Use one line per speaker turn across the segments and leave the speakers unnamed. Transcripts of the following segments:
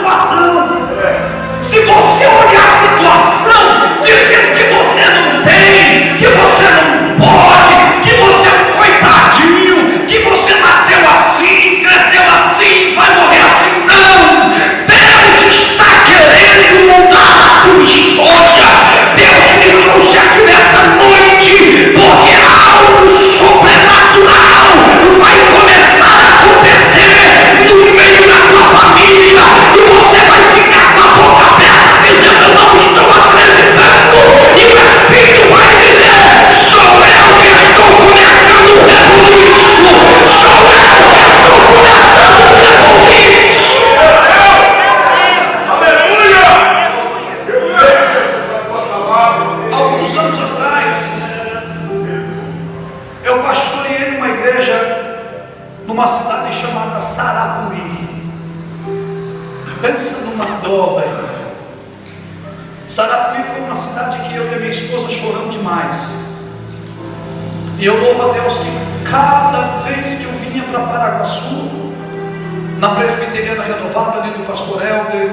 situação. Se você olhar a situação dizendo que você não tem, que você não pode, que você é um coitadinho, que você nasceu assim, cresceu assim, vai morrer assim, não! Deus está querendo mudar a tua história. Deus me trouxe aqui nessa noite porque algo sobrenatural vai começar a acontecer no meio da tua família e você vai ficar com a boca aberta dizendo: eu não estou acreditando, e o Espírito vai dizer: sou eu que estou começando o rebuliço, sou eu que estou começando o rebuliço. Alguns anos atrás, eu pastoreei uma igreja numa cidade chamada Sarapuí. Pensa numa prova, irmão. Sarapuí foi uma cidade que eu e a minha esposa choramos demais. E eu louvo a Deus que cada vez que eu vinha para Paraguaçu, na presbiteriana renovada ali do pastor Helder,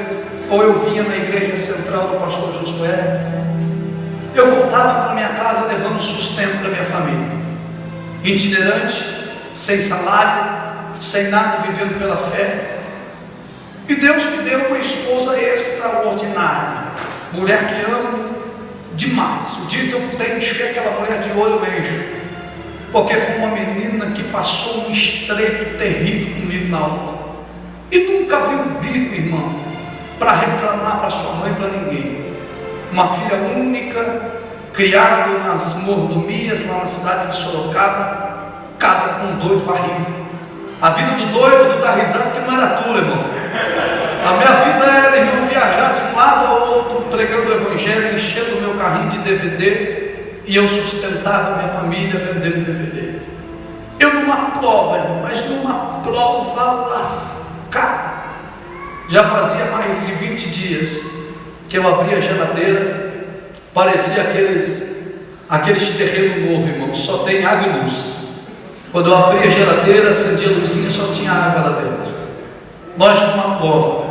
ou eu vinha na igreja central do pastor Josué, eu voltava para minha casa levando sustento para minha família. Itinerante, sem salário, sem nada, vivendo pela fé. E Deus me deu uma esposa extraordinária, mulher que amo demais. O dia que eu puder encher aquela mulher de olho, eu encho, porque foi uma menina que passou um estreito terrível comigo na aula, e nunca abriu o bico, irmão, para reclamar para sua mãe, para ninguém. Uma filha única, criada nas mordomias lá na cidade de Sorocaba, casa com um doido varrido. A vida do doido, tu dá risada porque não era tua, irmão. A minha vida era, irmão, viajar de um lado ao outro, pregando o evangelho, enchendo o meu carrinho de DVD, e eu sustentava a minha família vendendo DVD. Eu numa prova, irmão, mas numa prova lascada. Já fazia mais de 20 dias que eu abria a geladeira, parecia aqueles terrenos novos, irmão, só tem água e luz. Quando eu abria a geladeira, acendia a luzinha, só tinha água lá dentro. Nós numa prova,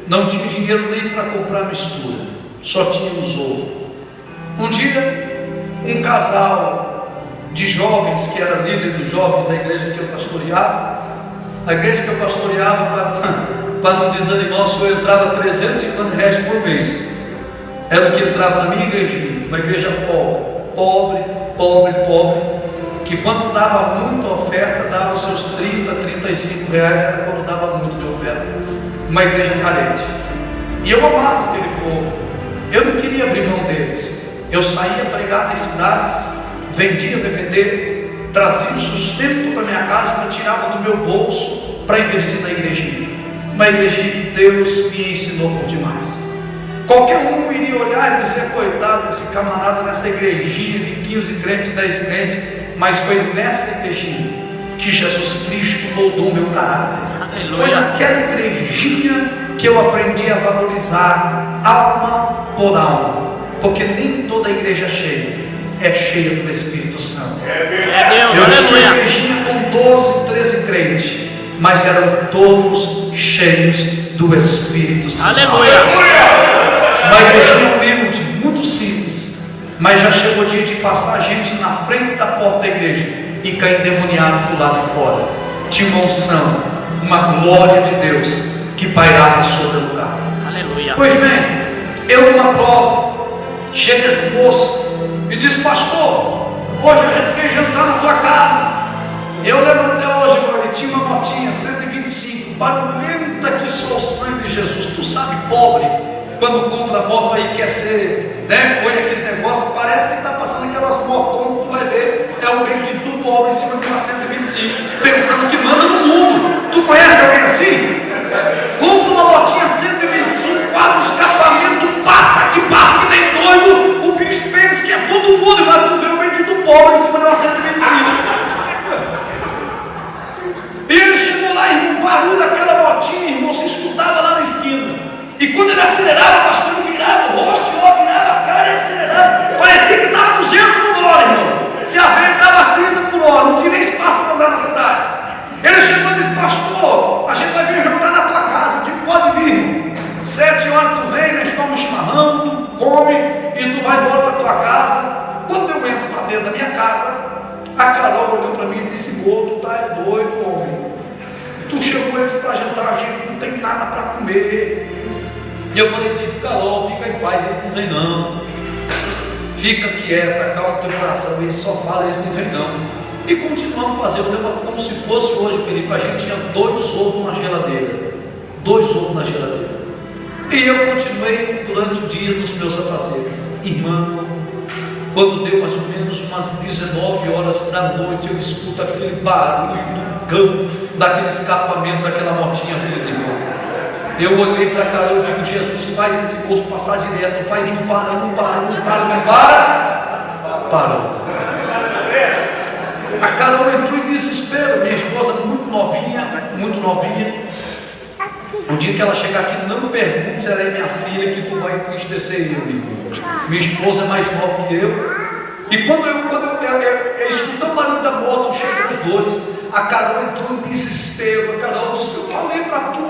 não tinha dinheiro nem para comprar mistura, só tínhamos ovo. Um dia, um casal de jovens, que era líder dos jovens da igreja que eu pastoreava, a igreja que eu pastoreava, para não desanimar, o senhor entrava R$350 por mês. Era o que entrava na minha igreja, uma igreja pobre, que quando dava muita oferta, dava os seus R$30, R$35, era quando dava muito de oferta. Uma igreja carente. E eu amava aquele povo, eu não queria abrir mão deles. Eu saía pregar nas cidades, vendia DVD, trazia o sustento para minha casa, eu tirava do meu bolso para investir na igrejinha. Uma igrejinha que Deus me ensinou por demais. Qualquer um iria olhar e dizer: coitado desse camarada nessa igrejinha de 15 crentes, 10 crentes. Mas foi nessa igrejinha que Jesus Cristo moldou o meu caráter. Aleluia. Foi naquela igrejinha que eu aprendi a valorizar alma por alma, porque nem toda igreja é cheia do Espírito Santo. Eu tinha uma igrejinha com 12, 13 crentes, mas eram todos cheios do Espírito Santo. Aleluia. Uma igrejinha humilde, muito simples, mas já chegou o dia de passar a gente na frente da porta da igreja e cair endemoniado do lado de fora. Tinha uma unção, uma glória de Deus que pairava sobre o lugar. Aleluia. Pois bem, eu numa prova, chega esse moço e diz: pastor, hoje a gente quer jantar na tua casa. Eu lembro até hoje, meu, ele tinha uma motinha 125, barulhenta que só o sangue de Jesus. Tu sabe, pobre, quando compra a moto aí quer ser, né, põe aqueles negócios, parece que está passando aquelas motonas, tu vai ver, é o bendito do pobre em cima de uma 125, pensando que manda no mundo. Tu conhece alguém assim? Compra uma motinha 125, abre o escapamento, passa que nem doido, o bicho pensa que é todo mundo, mas tu vê o bendito pobre em cima de uma 125. E ele chegou lá, irmão, o barulho daquela motinha, irmão, se escutava lá na esquina. E quando ele acelerava, o pastor virava o rosto, virava a cara e acelerava. Parecia que estava 200 por hora, irmão. Se a frente estava 30 por hora, não tinha nem espaço para andar na cidade. Ele chegou e disse: pastor, a gente vai vir vai embora para a tua casa. Quando eu entro para dentro da minha casa, a Carol olhou para mim e disse: "Vô, tu tá doido, homem. Tu chamou eles para jantar, a gente não tem nada para comer." E eu falei: "Tipo, Carol, fica em paz, eles não vêm não. Fica quieta, calma o teu coração, eles só falam, eles não vêm não." E continuamos a fazer o negócio como se fosse hoje, Felipe. A gente tinha 2 ovos na geladeira. 2 ovos na geladeira. E eu continuei durante o dia nos meus afazeres. Irmão, quando deu mais ou menos umas 19 horas da noite, eu escuto aquele barulho do cão, daquele escapamento daquela motinha, filho de irmão. Eu olhei para a Carol e digo: "Jesus, faz esse posto passar direto, faz não para, não para, não para, não para." Parou. A Carol entrou em desespero. Minha esposa muito novinha. O dia que ela chegar aqui, não pergunte se ela é minha filha, que tu vai entristecer eu, amigo. Minha esposa é mais nova que eu. E quando eu escutando o barulho da moto, chegam os dois. A Carol entrou em desespero. A Carol disse: "Eu falei para tu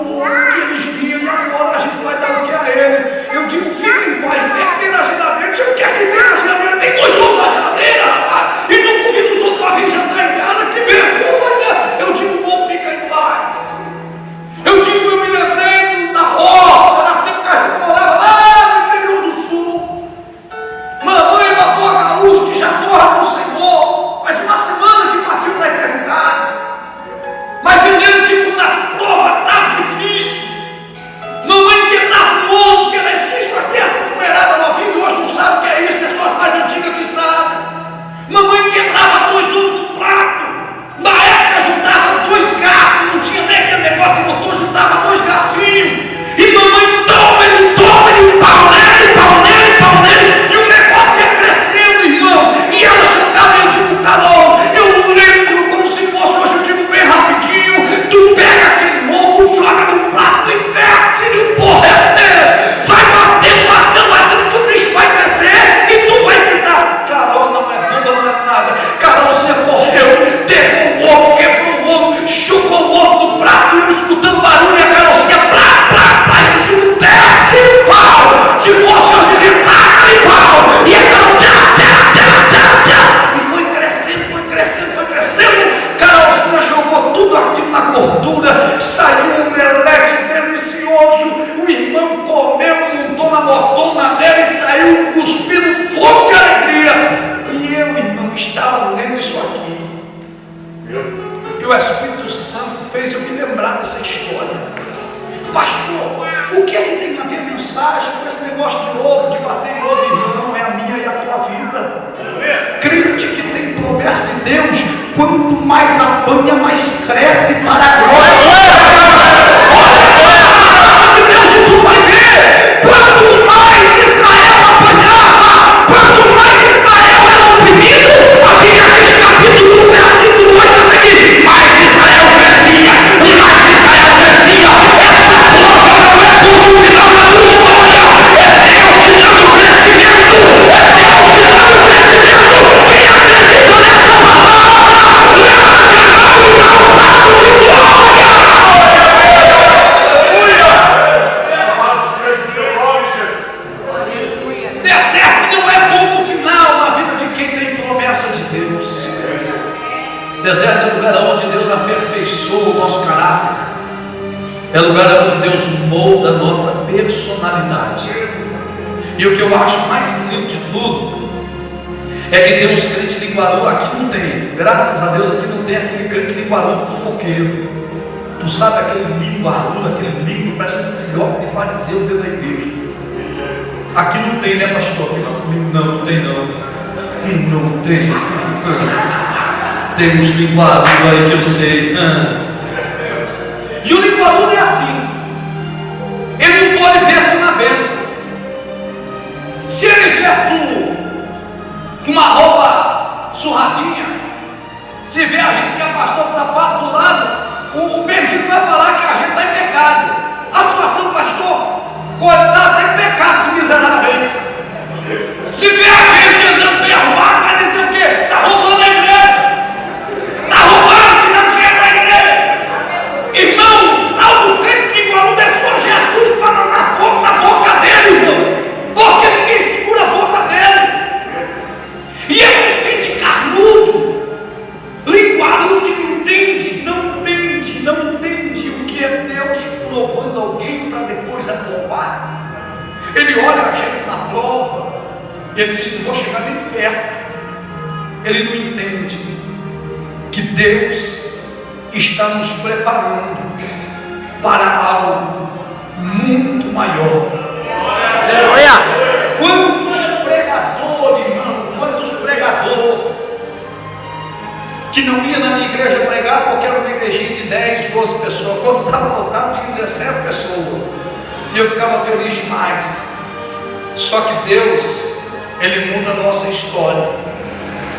que eles vinham e agora a gente vai dar o que a eles?" Eu digo: "Fica em paz, o que é que tem na geladeira?" "O que é que tem na geladeira?" "Tem 2 ovos na geladeira, rapaz, e não convido os outros para vir jantar em casa, que vergonha." Eu digo: "Vô, fica em paz." Eu digo: "Eu me lembrei da roça, da tempo que a gente morava lá no interior do sul. Mamãe matou a gaúcha que já torra no Senhor, faz uma semana que partiu para a eternidade. Mas eu lembro que quando a prova estava difícil, mamãe quebrava o ombro, que ela assiste aqui essa esmerada novinha, hoje não sabe o que é isso, é só as mais antigas que sabem. Mamãe quebrava 2 ombros do prato. Na época juntava 2 garfos, não tinha nem aquele negócio de motor, juntava 2 garfinhos. E mamãe toma ele, pau nele, e o negócio ia crescendo, irmão. E ela jogava, eu digo: "Carol, eu lembro como se fosse hoje, eu digo bem rapidinho, tu pega aquele ovo, joga no prato e desce no porra, vai batendo, que o bicho vai crescer e tu vai fritar." Carol não é bomba, não é nada. Carolzinha correu, pegou o ovo, quebrou o ovo, chucou o ovo no prato, eu escutando barulho, e a Carolzinha eu digo: "Desce o pau." Se fosse eu dizer: "Taca de pau." E a Carol e foi crescendo. Carolzinha jogou tudo aquilo na gordura, saiu um omelete delicioso. O irmão comeu, montou na motona dela e saiu cuspindo fogo de alegria. E eu, irmão, estava lendo isso aqui. E o Espírito Santo fez eu me lembrar dessa história. Pastor, o que é que tem a ver a mensagem com esse negócio de ovo, de bater em ovo? Irmão, é a minha e a tua vida. Crente que tem promessa de Deus, quanto mais apanha, mais cresce para a glória de Deus. E tu vai ver, quanto mais Israel apanhava, quanto mais Israel era oprimido, aqui nesse capítulo 1, versículo 8, eu sei: mais Israel crescia. Essa prova não é por no final da tua história, é Deus te dando crescimento, é Deus te dando crescimento. Quem acredita nessa palavra, levanta a mão e dá um passo de glória. Louvado seja o teu nome, Jesus. Deserto não é ponto final na vida de quem tem promessa de Deus. Deserto é lugar onde Deus aperfeiçoa o nosso caráter. É lugar onde Deus molda a nossa personalidade. E o que eu acho mais lindo de tudo é que tem uns crentes linguarudo, aqui não tem, graças a Deus aqui não tem aquele crente linguarudo fofoqueiro. Tu sabe aquele linguarudo, aquele língua, parece um filhote de fariseu dentro da igreja. Aqui não tem, né, pastor? Não tem não. Não tem. Tem uns linguarudos aí que eu sei. E o linguarudo é assim: ele não pode ver tu na bênção. Se ele ver tu com uma roupa surradinha, se vê a gente que é pastor de sapato do lado, o perdido vai falar que a gente está em pecado. A situação do pastor, coitado, está em pecado, esse miserável. Se vê a gente andando bem arrumado, vai dizer o quê? Está roubando a igreja, está roubando, tirando dinheiro da igreja. Irmão, tal do crente que provando alguém para depois aprovar. Ele olha a gente na prova e ele diz: não vou chegar nem perto. Ele não entende que Deus está nos preparando para algo muito maior. Quantos pregadores, irmão, quantos pregadores que não ia na minha igreja pregar porque era uma igrejinha de 10, 12 pessoas. Quando estava lotado tinha 17 pessoas e eu ficava feliz demais. Só que Deus, Ele muda a nossa história.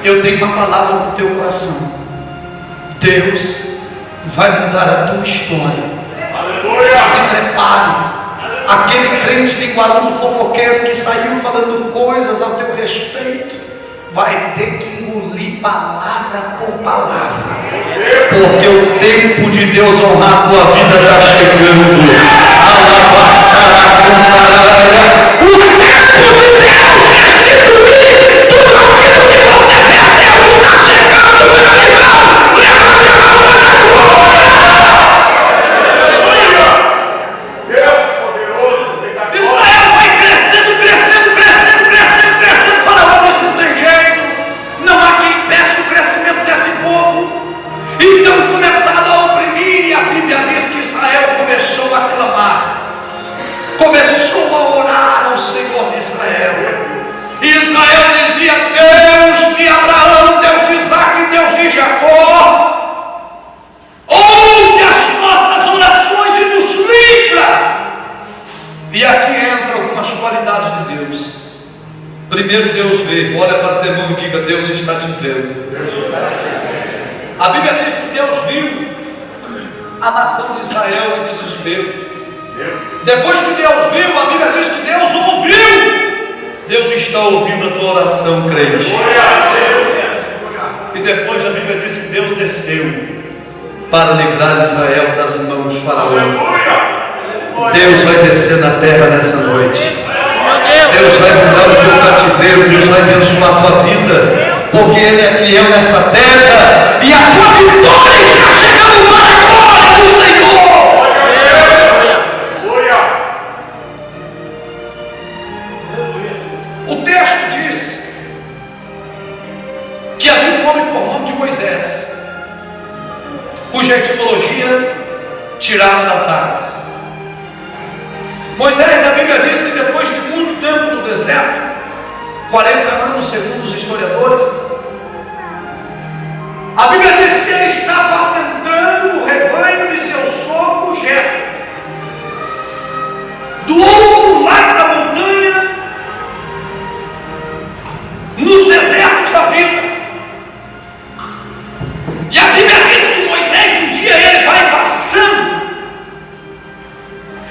Eu tenho uma palavra no teu coração: Deus vai mudar a tua história. Aleluia. Se prepare. Aquele crente linguarudo fofoqueiro que saiu falando coisas ao teu respeito vai ter que engolir palavra por palavra, porque o tempo de Deus honrar a tua vida está chegando. O tempo de Deus restituir tudo aquilo que você perdeu está chegando, meu irmão. Deus poderoso. Israel vai crescendo, crescendo, crescendo, crescendo, crescendo. Faraó diz: não tem jeito, não há quem peça o crescimento desse povo. Então começaram a oprimir, e a Bíblia diz que Israel começou a clamar, começou a orar ao Senhor de Israel. E Israel dizia: Deus de Abraão, Deus de Isaac, Deus de Jacó, ouve as nossas orações e nos livra. E aqui entram algumas qualidades de Deus. Primeiro, Deus vê. Olha para o teu irmão e diga: Deus está te vendo. A Bíblia diz que Deus viu a nação de Israel em desespero. Depois que Deus viu, a Bíblia diz que Deus ouviu. Deus está ouvindo a tua oração, crente. E depois a Bíblia diz que Deus desceu para livrar Israel das mãos de Faraó. Deus vai descer na terra nessa noite. Deus vai mudar o teu cativeiro. Deus vai abençoar a tua vida, porque Ele é fiel nessa terra, e a tua vitória está chegando para a glória do Senhor. O texto diz que havia um homem por nome de Moisés, cuja etimologia tiraram das águas. Moisés, a Bíblia diz que depois de muito tempo no deserto, 40 anos segundo os historiadores, a Bíblia diz que ele estava apacentando o rebanho de seu sogro Jetro, do outro lado da montanha, nos desertos da vida. E a Bíblia diz que Moisés, um dia, ele vai passando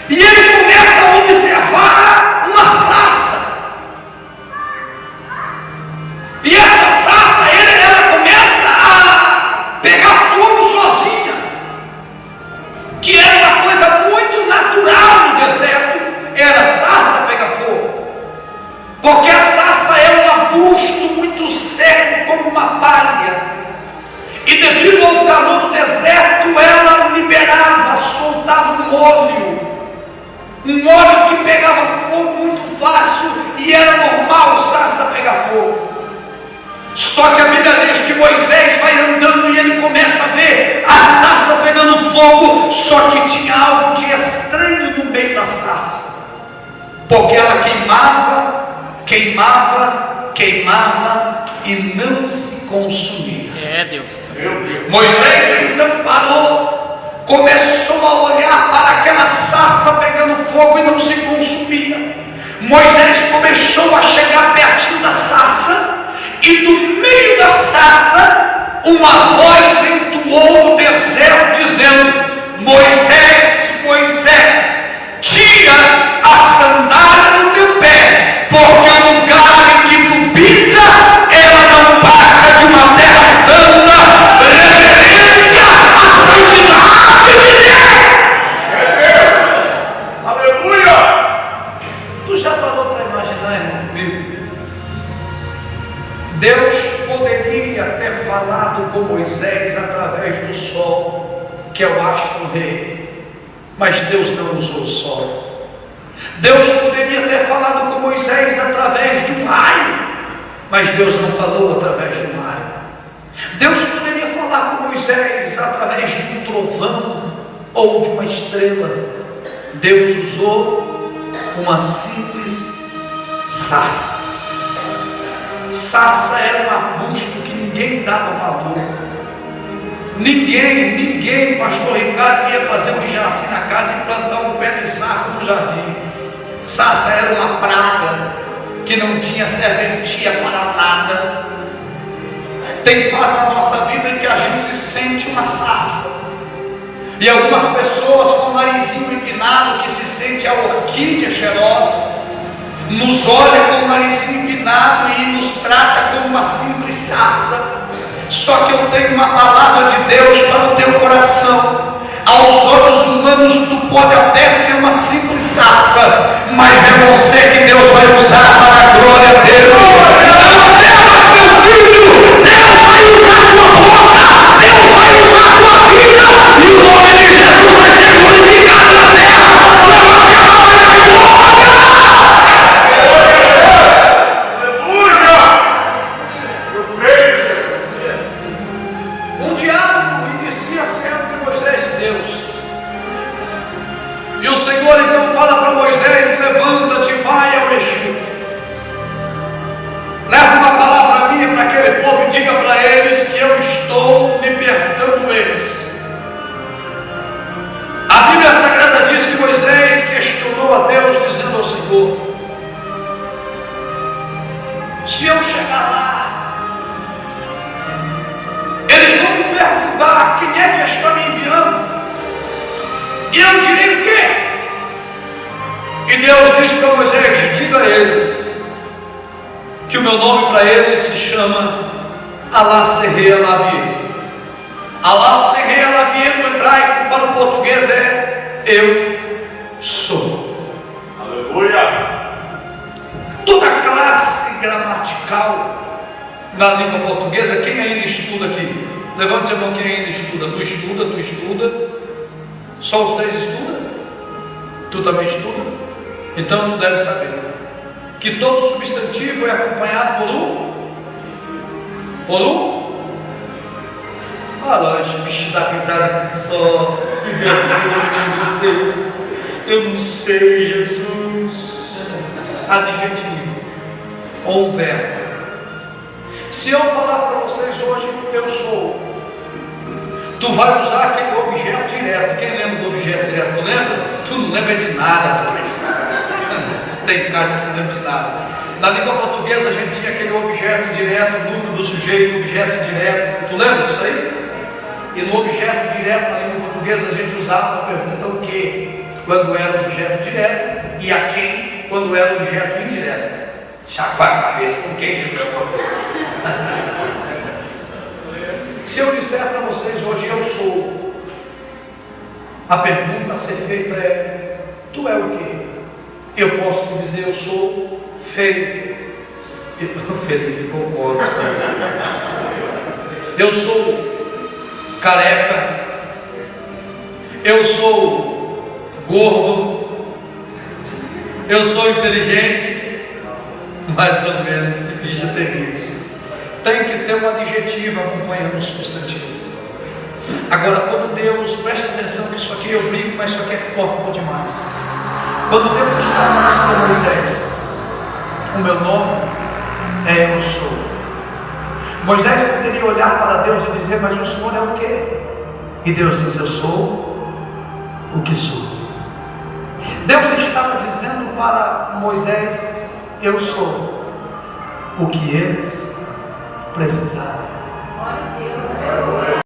e ele começa a observar uma sarça. E essa sarça, ela começa a pegar fogo sozinha, que era uma coisa muito natural no deserto, era a sarça pegar fogo, porque a sarça é um arbusto muito seco como uma palha, e devido ao calor do deserto, ela liberava, soltava um óleo que pegava fogo muito fácil, e era normal sarça pegar fogo. Só que a Bíblia diz que Moisés vai andando e ele começa a ver a sarça pegando fogo, só que tinha algo de estranho no meio da sarça, porque ela queimava, queimava, queimava e não se consumia. Deus. Moisés então parou, começou a olhar para aquela sarça pegando fogo e não se consumia. Moisés começou a chegar pertinho da sarça, e do meio da sarça uma voz entoou no deserto dizendo: Moisés, Moisés, tira a sandália do teu pé, porque o lugar em que tu pisa, ela não passa de uma terra santa. Reverência à santidade de Deus. Aleluia. Tu já parou para imaginar, irmão, comigo? Deus poderia ter falado com Moisés através do sol, que é o astro rei, mas Deus não usou o sol. Deus poderia ter falado com Moisés através de um raio, mas Deus não falou através de um raio. Deus poderia falar com Moisés através de um trovão ou de uma estrela. Deus usou uma simples sarça. Sarça era um arbusto que ninguém dava valor. Ninguém, pastor Ricardo, ia fazer um jardim na casa e plantar um pé de sarça no jardim. Sarça era uma praga que não tinha serventia para nada. Tem fase na nossa vida em que a gente se sente uma sarça, e algumas pessoas com o narizinho empinado, que se sente a orquídea cheirosa, nos olha com o narizinho empinado e nos trata como uma simples sarça. Só que eu tenho uma palavra de Deus para o teu coração. Aos olhos humanos tu pode até ser uma simples sarça, mas é você que Deus vai usar para a glória dele. Não temas, meu filho, Deus vai usar a tua boca, Deus vai usar a tua vida, e o nome de Jesus vai ser glorificado na terra. Um diálogo inicia-se entre Moisés e Deus. E o Senhor então fala para Moisés: levanta-te, vai ao Egito. Leva uma palavra minha para aquele povo e diga para eles que eu estou libertando eles. A Bíblia Sagrada diz que Moisés questionou a Deus, dizendo ao Senhor: se eu chegar lá, eles vão me perguntar quem é que está me enviando, e eu direi o quê? E Deus diz para Moisés: diga a eles que o meu nome para eles se chama Alá Serrei Alavie. Alá Serrei Alavie no hebraico para o português é eu sou.
Aleluia!
Toda classe gramatical na língua portuguesa, quem ainda estuda aqui? Levante a mão quem ainda estuda. Tu estuda. Só os três estudam? Tu também estuda? Então tu deve saber que todo substantivo é acompanhado por um. Olha, o bicho dá risada aqui só. Que vergonha, meu Deus. Eu não sei, Jesus. Adjetivo ou um verbo. Se eu falar para vocês hoje eu sou, tu vai usar aquele objeto direto. Quem lembra do objeto direto? Tu lembra? Tu não lembra de nada, rapaz. Tem cara que não lembra de nada. Na língua portuguesa a gente tinha aquele objeto direto, o número do sujeito, objeto direto. Tu lembra disso aí? E no objeto direto na língua portuguesa a gente usava a pergunta o que, quando era objeto direto, e a quem, quando era objeto indireto. Chacoalha a cabeça com quem que eu Se eu disser para vocês hoje eu sou, a pergunta a ser feita é: tu é o quê? Eu posso te dizer eu sou feio. Felipe, concordo. Eu sou careca. Eu sou gordo. Eu sou inteligente. Mais ou menos, esse bicho é terrível. Tem que ter um adjetivo acompanhando o substantivo. Agora, quando Deus, presta atenção que isso aqui eu brinco, mas isso aqui é forte demais. Quando Deus está falando com Moisés, o meu nome é eu sou. Moisés poderia olhar para Deus e dizer: mas o Senhor é o quê? E Deus diz: eu sou o que sou. Deus estava dizendo para Moisés: eu sou o que eles precisavam.